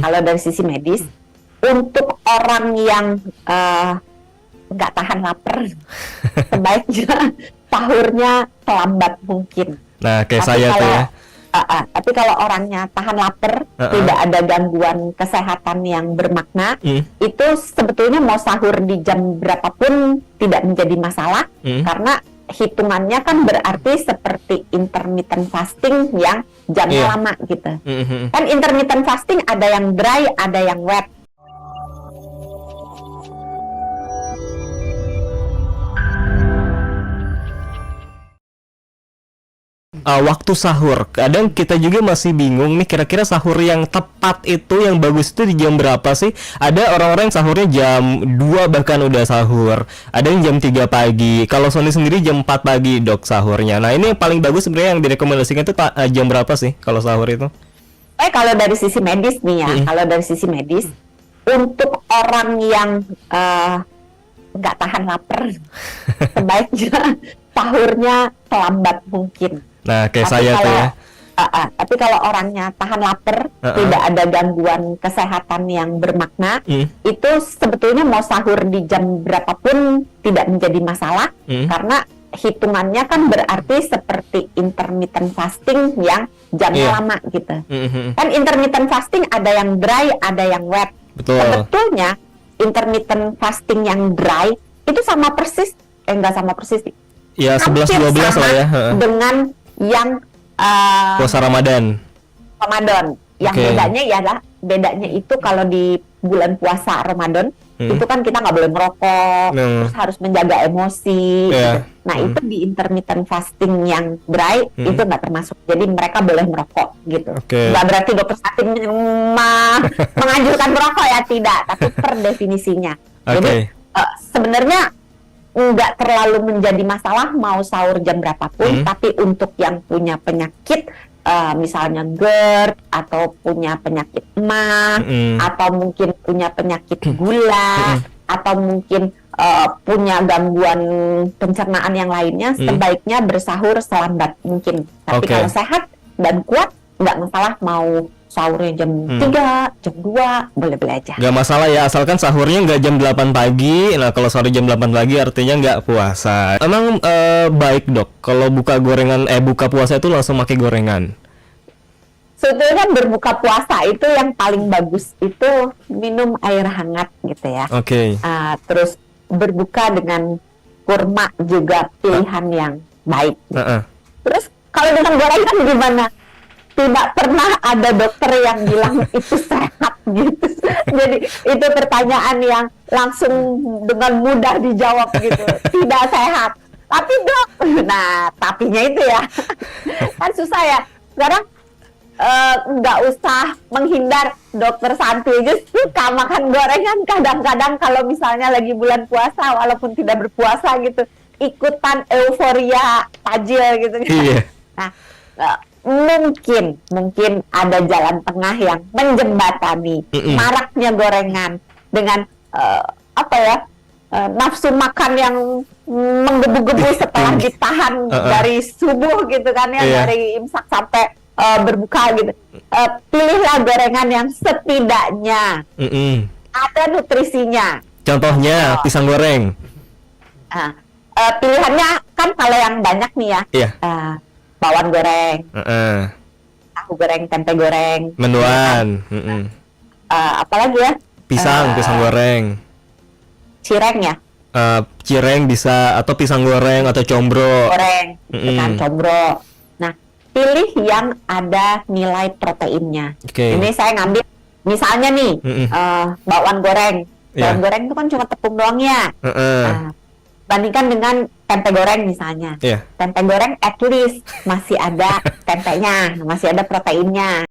kalau dari sisi medis, untuk orang yang nggak tahan lapar, sebaiknya sahurnya selambat mungkin. Nah, kayak Tapi saya tuh kalau ya. tapi kalau orangnya tahan lapar, tidak ada gangguan kesehatan yang bermakna, itu sebetulnya mau sahur di jam berapapun tidak menjadi masalah, karena hitungannya kan berarti seperti intermittent fasting yang jamnya lama gitu. Kan intermittent fasting ada yang dry, ada yang wet. Waktu sahur, kadang kita juga masih bingung nih, kira-kira sahur yang tepat itu, yang bagus itu di jam berapa sih? Ada orang-orang yang sahurnya jam 2 bahkan udah sahur, ada yang jam 3 pagi. Kalau Sony sendiri jam 4 pagi dok sahurnya. Nah ini yang paling bagus sebenarnya yang direkomendasikan itu jam berapa sih kalau sahur itu? Kalau dari sisi medis nih ya, kalau dari sisi medis, untuk orang yang nggak tahan lapar, sebaiknya sahurnya selambat mungkin. Nah, kayak Tapi saya tuh kalau ya. tapi kalau orangnya tahan lapar, tidak ada gangguan kesehatan yang bermakna, itu sebetulnya mau sahur di jam berapapun tidak menjadi masalah, karena hitungannya kan berarti seperti intermittent fasting yang jamnya lama gitu. Kan intermittent fasting ada yang dry, ada yang wet. Betul. Sebetulnya intermittent fasting yang dry itu sama persis, enggak sama persis sih. Ya, Hampir 11-12 lah sama ya. dengan yang Puasa Ramadan. Yang bedanya itu kalau di bulan puasa Ramadan itu kan kita nggak boleh merokok, terus harus menjaga emosi. Gitu. Nah itu di intermittent fasting yang dry itu nggak termasuk. Jadi mereka boleh merokok gitu. Nggak berarti dokter Satin menganjurkan merokok ya, tidak. Tapi per definisinya. Jadi sebenarnya nggak terlalu menjadi masalah mau sahur jam berapapun, tapi untuk yang punya penyakit misalnya GERD atau punya penyakit emah atau mungkin punya penyakit gula atau mungkin punya gangguan pencernaan yang lainnya, sebaiknya bersahur selambat mungkin. Tapi kalau sehat dan kuat nggak masalah mau sahurnya jam 3, jam 2, boleh-boleh aja. Nggak masalah ya, asalkan sahurnya nggak jam 8 pagi. Nah, kalau sahur jam 8 pagi artinya nggak puasa. Emang baik dok, kalau buka puasa itu langsung pakai gorengan? Sebetulnya kan berbuka puasa itu yang paling bagus itu minum air hangat gitu ya. Terus berbuka dengan kurma juga pilihan yang baik. Terus kalau dengan gorengan gimana? Tidak pernah ada dokter yang bilang itu sehat gitu. Jadi itu pertanyaan yang langsung dengan mudah dijawab gitu. Tidak sehat. Tapi dok, nah tapinya itu ya. Kan susah ya. Sekarang nggak usah menghindar, dokter Santi aja suka makan gorengan kadang-kadang kalau misalnya lagi bulan puasa walaupun tidak berpuasa gitu. Ikutan euforia tajil gitu. Nah, mungkin ada jalan tengah yang menjembatani maraknya gorengan dengan nafsu makan yang menggebu-gebu setelah ditahan dari subuh gitu kan ya, dari imsak sampai berbuka gitu. Pilihlah gorengan yang setidaknya ada nutrisinya. Contohnya pisang goreng. Pilihannya kan kalau yang banyak nih ya. Bawang goreng, tahu goreng, tempe goreng, mendoan, apalagi ya? Pisang goreng, cireng ya? Cireng bisa, atau pisang goreng atau combro. Combro. Nah, pilih yang ada nilai proteinnya. Ini saya ngambil, misalnya nih, bawang goreng. Bawang goreng itu kan cuma tepung doang ya. Bandingkan dengan tempe goreng misalnya. Tempe goreng at least masih ada tempenya, masih ada proteinnya.